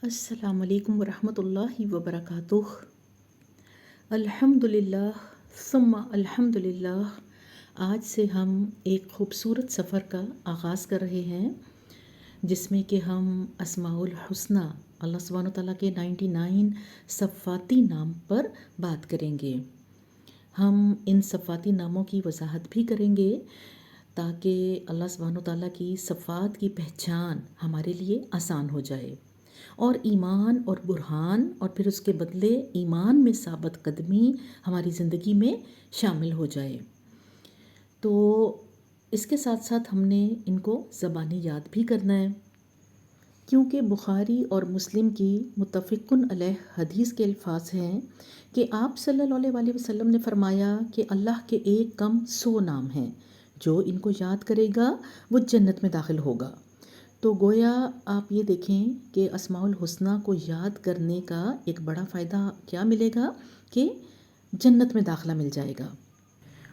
अस्सलाम वालेकुम वरहमतुल्लाहि वबरकातुह। अल्हम्दुलिल्लाह सुम्मा अल्हम्दुलिल्लाह। आज से हम एक ख़ूबसूरत सफ़र का आगाज़ कर रहे हैं जिसमें कि हम अस्माउल हुस्ना अल्लाह सुब्हानहू तआला के 99 सफ़ाती नाम पर बात करेंगे। हम इन सफ़ाती नामों की वजाहत भी करेंगे ताकि अल्लाह सुब्हानहू तआला की सफ़ात की पहचान हमारे लिए आसान हो जाए और ईमान और बुरहान और फिर उसके बदले ईमान में साबित कदमी हमारी ज़िंदगी में शामिल हो जाए। तो इसके साथ साथ हमने इनको ज़बानी याद भी करना है, क्योंकि बुखारी और मुस्लिम की मुत्तफ़िक़ुन अलैह हदीस के अल्फाज हैं कि आप सल्लल्लाहु अलैहि वसल्लम ने फ़रमाया कि अल्लाह के एक कम 100 नाम हैं, जो इनको याद करेगा वो जन्नत में दाखिल होगा। तो गोया आप ये देखें कि अस्माउल हुस्ना को याद करने का एक बड़ा फ़ायदा क्या मिलेगा कि जन्नत में दाखिला मिल जाएगा।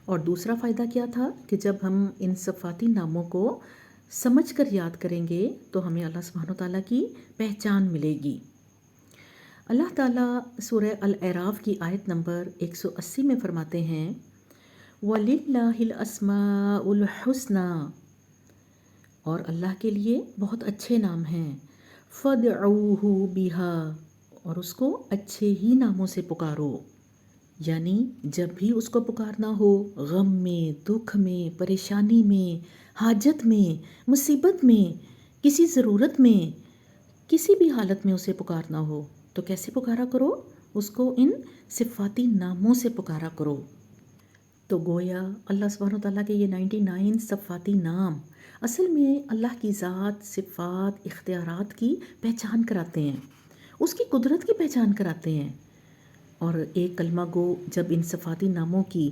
और दूसरा फ़ायदा क्या था कि जब हम इन सफ़ाती नामों को समझ कर याद करेंगे तो हमें अल्लाह सुब्हानहू तआला की पहचान मिलेगी। अल्लाह ताला सूरह अल-अराफ की आयत नंबर 180 में फ़रमाते हैं, वलिल्लाहिल अस्माउल हुस्ना, और अल्लाह के लिए बहुत अच्छे नाम हैं, फ़दऊहु बिहा, और उसको अच्छे ही नामों से पुकारो। यानी जब भी उसको पुकारना हो, गम में, दुख में, परेशानी में, हाजत में, मुसीबत में, किसी ज़रूरत में, किसी भी हालत में उसे पुकारना हो तो कैसे पुकारा करो? उसको इन सिफ़ाती नामों से पुकारा करो। तो गोया अल्लाह सुब्हानहू तआला के ये 99 सफ़ाती नाम असल में अल्लाह की ज़ात, सिफ़ात, इख्तियारात की पहचान कराते हैं, उसकी कुदरत की पहचान कराते हैं। और एक कलमा गो जब इन सफ़ाती नामों की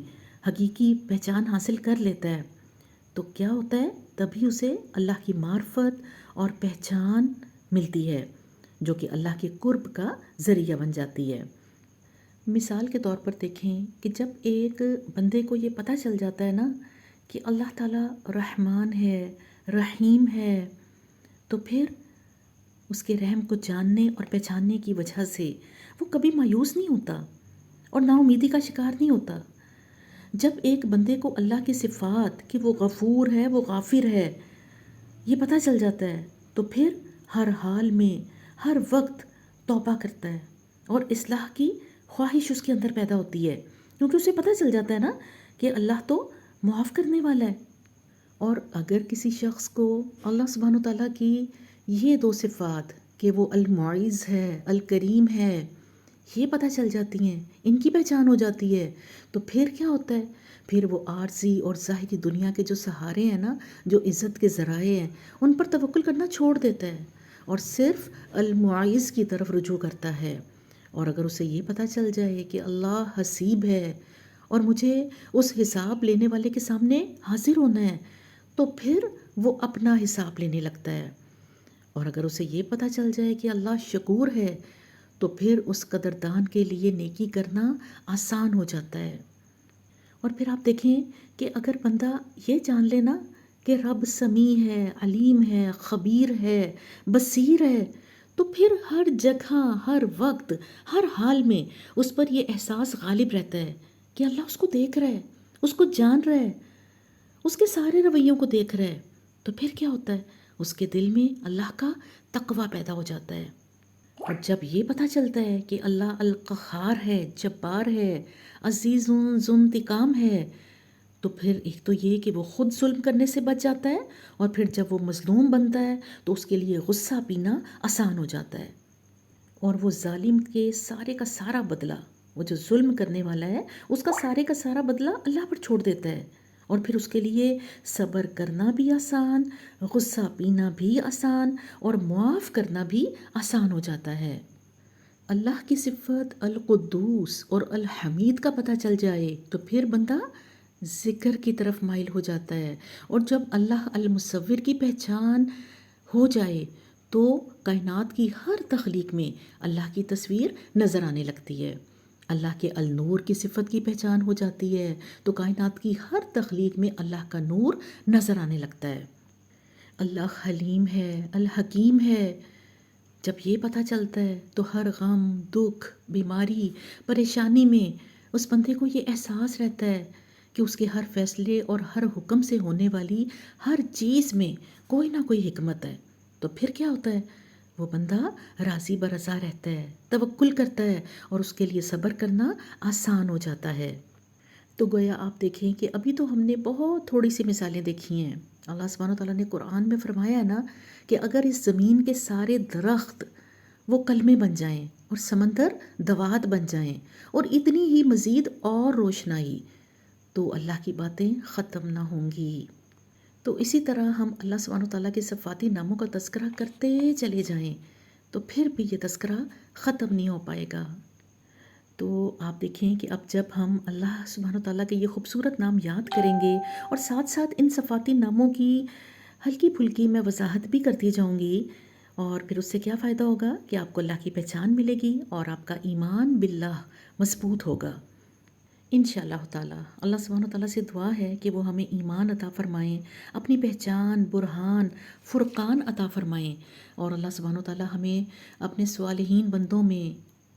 हकीकी पहचान हासिल कर लेता है तो क्या होता है? तभी उसे अल्लाह की मार्फत और पहचान मिलती है, जो कि अल्लाह के कुर्ब का ज़रिया बन जाती है। मिसाल के तौर पर देखें कि जब एक बंदे को ये पता चल जाता है ना कि अल्लाह ताला रहमान है, रहीम है, तो फिर उसके रहम को जानने और पहचानने की वजह से वो कभी मायूस नहीं होता और नाउमीदी का शिकार नहीं होता। जब एक बंदे को अल्लाह की सिफ़ात कि वो गफ़ूर है, वो गाफिर है, ये पता चल जाता है तो फिर हर हाल में, हर वक्त तौबा करता है और इस्लाह की ख्वाहिश उसके अंदर पैदा होती है, क्योंकि उसे पता चल जाता है ना कि अल्लाह तो मुआफ़ करने वाला है। और अगर किसी शख्स को अल्लाह सुब्हानहू तआला की ये दो सिफ़ात कि वो अल-मुईज़ है, अल-करीम है, ये पता चल जाती हैं, इनकी पहचान हो जाती है, तो फिर क्या होता है? फिर वो आर्ज़ी और ज़ाहिरी दुनिया के जो सहारे हैं ना, जो इज़्ज़त के ज़राए हैं, उन पर तवक्कुल करना छोड़ देता है और सिर्फ़ अल-मुईज़ की तरफ रुजू करता है। और अगर उसे ये पता चल जाए कि अल्लाह हसीब है और मुझे उस हिसाब लेने वाले के सामने हाजिर होना है, तो फिर वो अपना हिसाब लेने लगता है। और अगर उसे ये पता चल जाए कि अल्लाह शकूर है, तो फिर उस कदरदान के लिए नेकी करना आसान हो जाता है। और फिर आप देखें कि अगर बंदा ये जान लेना कि रब समी है, अलीम है, ख़बीर है, बसीर है, तो फिर हर जगह, हर वक्त, हर हाल में उस पर ये एहसास गालिब रहता है कि अल्लाह उसको देख रहा है, उसको जान रहा है, उसके सारे रवैयों को देख रहा है। तो फिर क्या होता है? उसके दिल में अल्लाह का तक़वा पैदा हो जाता है। और जब ये पता चलता है कि अल्लाह अल-क़हार है, जब्बार है, अज़ीज़ुन ज़ुंतिकाम है, तो फिर एक तो ये कि वो ख़ुद जुल्म करने से बच जाता है और फिर जब वो मज़लूम बनता है तो उसके लिए गुस्सा पीना आसान हो जाता है और वो ज़ालिम के सारे का सारा बदला, वो जो जुल्म करने वाला है उसका सारे का सारा बदला अल्लाह पर छोड़ देता है और फिर उसके लिए सब्र करना भी आसान, गुस्सा पीना भी आसान और मुआफ़ करना भी आसान हो जाता है। अल्लाह की सिफ़त अल-कुद्दूस और अल-हमीद का पता चल जाए तो फिर बंदा ज़िक्र की तरफ माइल हो जाता है और जब अल्लाह अल-मुसव्विर की पहचान हो जाए तो कायनात की हर तख्लीक में अल्लाह की तस्वीर नज़र आने लगती है। अल्लाह के अल-नूर की सिफ़त की पहचान हो जाती है तो कायनात की हर तख्लीक में अल्लाह का नूर नज़र आने लगता है। अल्लाह हलीम है, अल-हकीम है, جب یہ پتہ چلتا ہے تو ہر غم، دکھ، بیماری، پریشانی میں اس بندے کو یہ احساس رہتا ہے کہ اس کے ہر فیصلے اور ہر حکم سے ہونے والی ہر چیز میں کوئی نہ کوئی حکمت ہے۔ تو پھر کیا ہوتا ہے؟ وہ بندہ راضی برضا رہتا ہے، توکل کرتا ہے اور اس کے لیے صبر کرنا آسان ہو جاتا ہے۔ تو گویا آپ دیکھیں کہ ابھی تو ہم نے بہت تھوڑی سی مثالیں دیکھی ہیں۔ اللہ سبحانہ تعالیٰ نے قرآن میں فرمایا ہے نا کہ اگر اس زمین کے سارے درخت وہ کلمے بن جائیں اور سمندر دوات بن جائیں اور اتنی ہی مزید اور روشنائی، تو اللہ کی باتیں ختم نہ ہوں گی۔ تو اسی طرح ہم اللہ سبحانہ تعالیٰ کے صفاتی ناموں کا تذکرہ کرتے چلے جائیں تو پھر بھی یہ تذکرہ ختم نہیں ہو پائے گا۔ تو آپ دیکھیں کہ اب جب ہم اللہ سبحانہ تعالیٰ کے یہ خوبصورت نام یاد کریں گے اور ساتھ ساتھ ان صفاتی ناموں کی ہلکی پھلکی میں وضاحت بھی کرتی جاؤں گی، اور پھر اس سے کیا فائدہ ہوگا کہ آپ کو اللہ کی پہچان ملے گی اور آپ کا ایمان باللہ مضبوط ہوگا انشاءاللہ تعالیٰ۔ اللہ سبحانہ تعالیٰ سے دعا ہے کہ وہ ہمیں ایمان عطا فرمائیں، اپنی پہچان، برہان، فرقان عطا فرمائیں، اور اللہ سبحانہ تعالیٰ ہمیں اپنے صالحین بندوں میں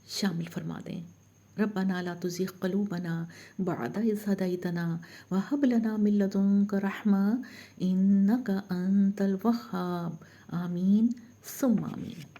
شامل فرما دیں۔ ربنا لا تزغ قلوبنا بعد إذ هديتنا وهب لنا من لدنك رحمة إنك أنت الوهاب آمین ثم آمین۔